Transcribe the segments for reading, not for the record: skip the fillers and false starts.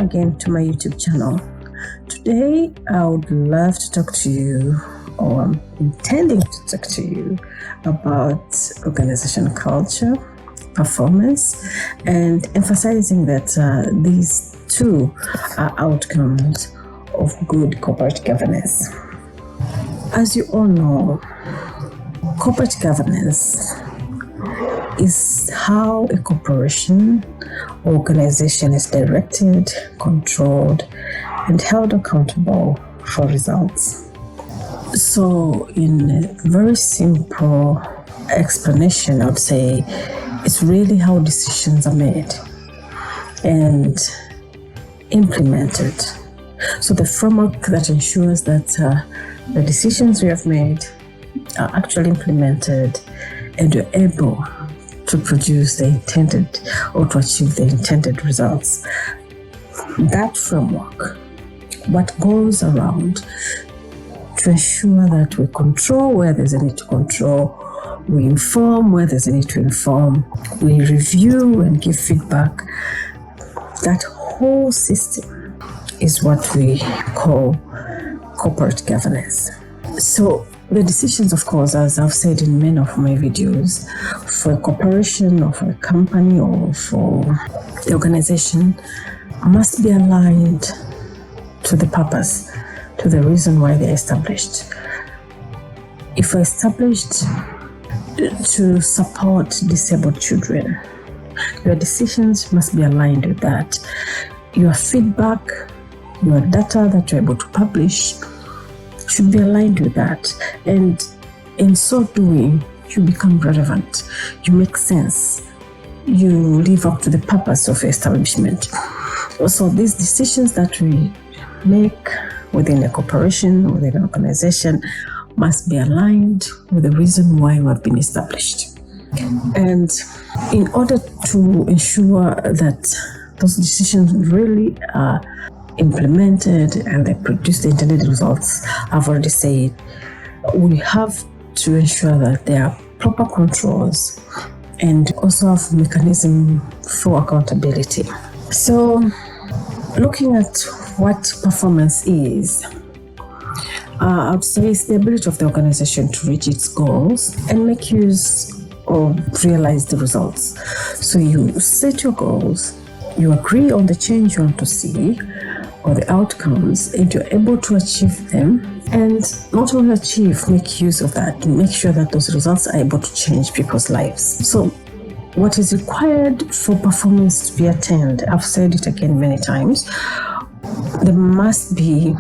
again to my YouTube channel. Today I would love to talk to you, or I'm intending to talk to you about organization culture, performance, and emphasizing that these two are outcomes of good corporate governance. As you all know, corporate governance is how a corporation or organization is directed, controlled, and held accountable for results. So, in a very simple explanation, I would say it's really how decisions are made and implemented. So, the framework that ensures that the decisions we have made are actually implemented and you're able to produce the intended or to achieve the intended results. That framework, what goes around to ensure that we control where there's a need to control, we inform where there's a need to inform, we review and give feedback. That whole system is what we call corporate governance. So the decisions, of course, as I've said in many of my videos, for a corporation or for a company or for the organization must be aligned to the purpose, to the reason why they're established. If we're established to support disabled children, your decisions must be aligned with that. Your feedback, your data that you're able to publish should be aligned with that. And in so doing, you become relevant, you make sense, you live up to the purpose of establishment. So these decisions that we make within a corporation, within an organization, must be aligned with the reason why we have been established. And in order to ensure that those decisions really are implemented and they produce the intended results, I've already said, we have to ensure that there are proper controls and also have mechanism for accountability. So, looking at what performance is, I would say it's the ability of the organization to reach its goals and make use or realize the results. So you set your goals, you agree on the change you want to see or the outcomes, and you're able to achieve them. And not only achieve, make use of that, make sure that those results are able to change people's lives. So what is required for performance to be attained, I've said it again many times, there must be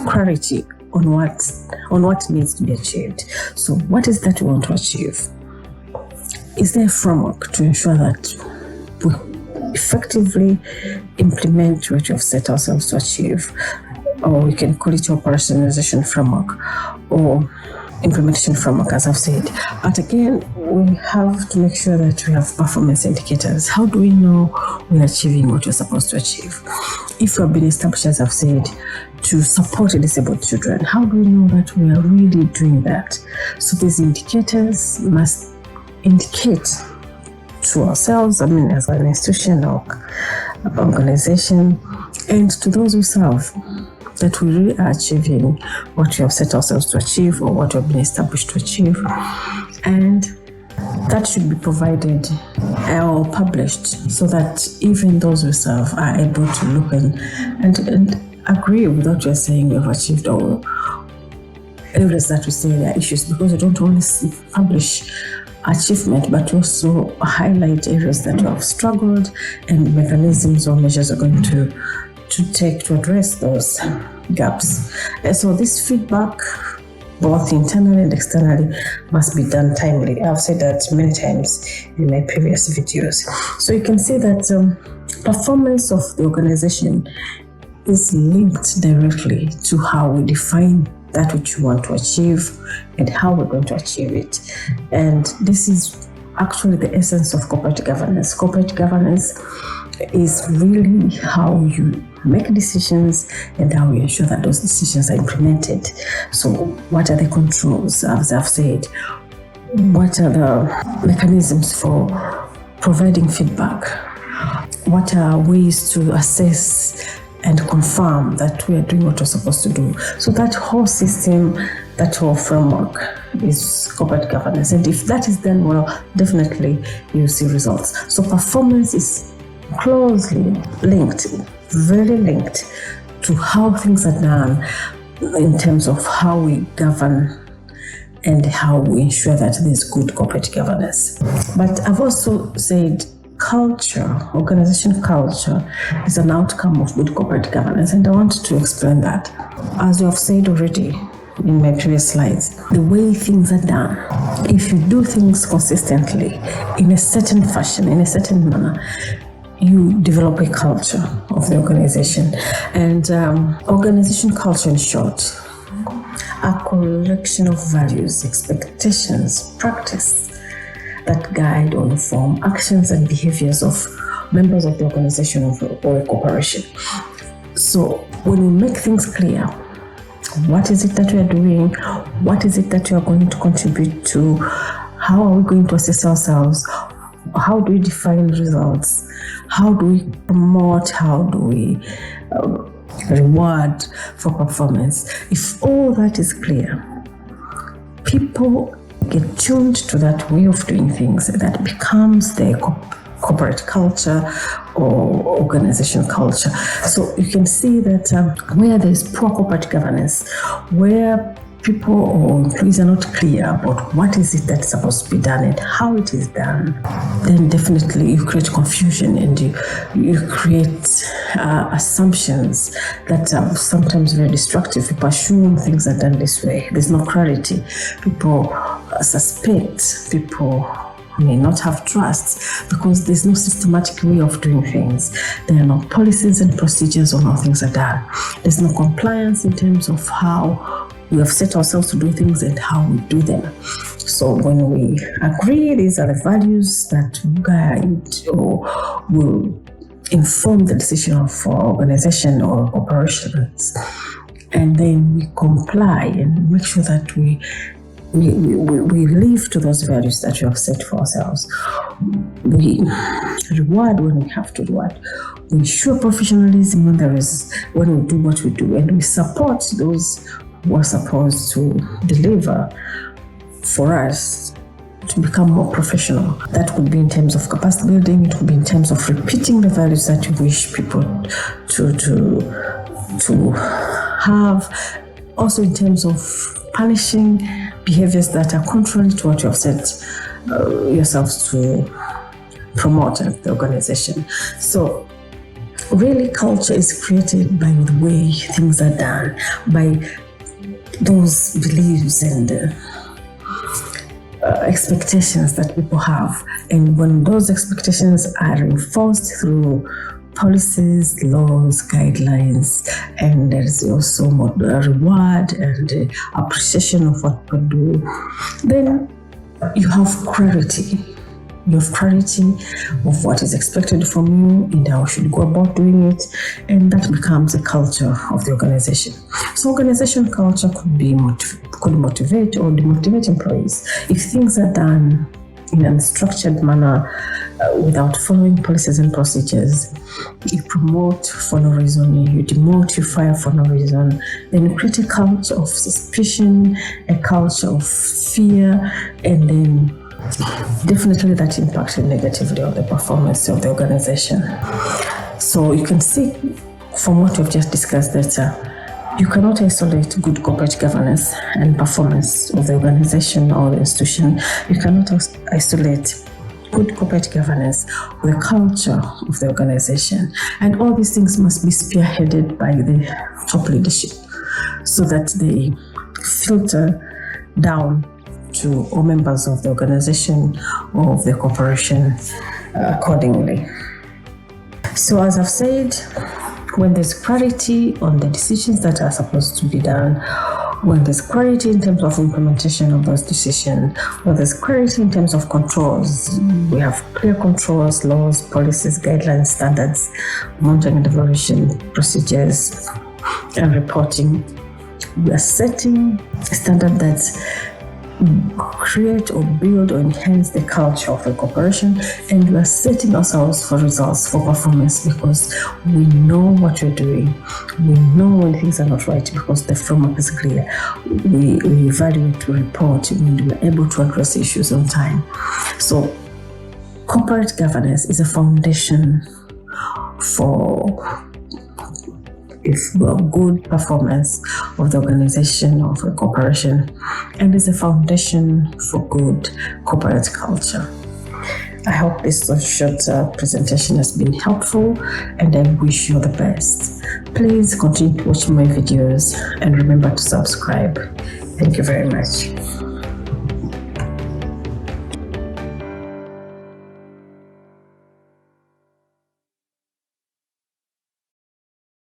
clarity on what needs to be achieved. So what is that we want to achieve? Is there a framework to ensure that we effectively implement what we have set ourselves to achieve? Or we can call it operationalization framework or implementation framework, as I've said. But again, we have to make sure that we have performance indicators. How do we know we're achieving what we're supposed to achieve? If we have been established, as I've said, to support disabled children, how do we know that we are really doing that? So these indicators must indicate to ourselves, as an institution or organization, and to those we serve, that we really are achieving what we have set ourselves to achieve or what we have been established to achieve. And that should be provided or published so that even those we serve are able to look and agree with what you're saying you've achieved, or areas that we say there are issues, because we don't only publish achievement, but also highlight areas that you have struggled and mechanisms or measures are going to take to address those gaps. And so this feedback, both internally and externally, must be done timely. I've said that many times in my previous videos. So you can see that performance of the organization is linked directly to how we define that which we want to achieve and how we're going to achieve it. And this is actually the essence of corporate governance. Corporate governance is really how you make decisions and how you ensure that those decisions are implemented. So what are the controls, as I've said? What are the mechanisms for providing feedback? what are ways to assess and confirm that we are doing what we're supposed to do. So that whole system, that whole framework is corporate governance. And if that is done well, definitely you see results. So performance is closely linked, very linked to how things are done in terms of how we govern and how we ensure that there's good corporate governance. But I've also said culture, organization culture, is an outcome of good corporate governance, and I want to explain that. As you have said already in my previous slides, the way things are done, if you do things consistently in a certain fashion, in a certain manner, you develop a culture of the organization. And organization culture, in short, a collection of values, expectations, practice that guide or inform actions and behaviors of members of the organization or a corporation. So when we make things clear, what is it that we are doing? What is it that we are going to contribute to? How are we going to assess ourselves? How do we define results? How do we promote? How do we reward for performance? If all that is clear, people get tuned to that way of doing things, that becomes their corporate culture or organization culture. So you can see that where there's poor corporate governance, where people or employees are not clear about what is it that's supposed to be done and how it is done, then definitely you create confusion and you create assumptions that are sometimes very destructive. People assume things are done this way. There's no clarity. People suspect. People may not have trust because there's no systematic way of doing things. There are no policies and procedures on how things are done. There's no compliance in terms of how we have set ourselves to do things and how we do them. So when we agree, these are the values that guide or will inform the decision of our organization or operations, and then we comply and make sure that we live to those values that we have set for ourselves. We reward when we have to reward. We ensure professionalism when we do what we do, and we support those who are supposed to deliver for us to become more professional. That could be in terms of capacity building. It could be in terms of repeating the values that you wish people to have. Also in terms of punishing behaviors that are contrary to what you have set yourselves to promote at the organization. So really, culture is created by the way things are done, by those beliefs and expectations that people have. And when those expectations are reinforced through policies, laws, guidelines, and there is also more reward and appreciation of what people do, then you have clarity. You have clarity of what is expected from you and how you should go about doing it, and that becomes a culture of the organization. So organization culture could motivate or demotivate employees if things are done in an unstructured manner without following policies and procedures. You promote for no reason, you demote, you fire for no reason, then you create a culture of suspicion, a culture of fear, and then definitely that impacted negatively on the performance of the organization. So you can see from what we've just discussed that you cannot isolate good corporate governance and performance of the organization or the institution. You cannot isolate good corporate governance with the culture of the organization. And all these things must be spearheaded by the top leadership so that they filter down to all members of the organization or of the corporation accordingly. So as I've said, when there's clarity on the decisions that are supposed to be done, when there's clarity in terms of implementation of those decisions, when there's clarity in terms of controls, we have clear controls, laws, policies, guidelines, standards, monitoring and evaluation procedures, and reporting. We are setting a standard that's create or build or enhance the culture of a corporation, and we are setting ourselves for results, for performance, because we know what we're doing. We know when things are not right because the framework is clear. We evaluate, we report, and we're able to address issues on time. So corporate governance is a foundation for good performance of the organization, of a corporation, and is a foundation for good corporate culture. I hope this short presentation has been helpful, and I wish you the best. Please continue to watch my videos and remember to subscribe. Thank you very much.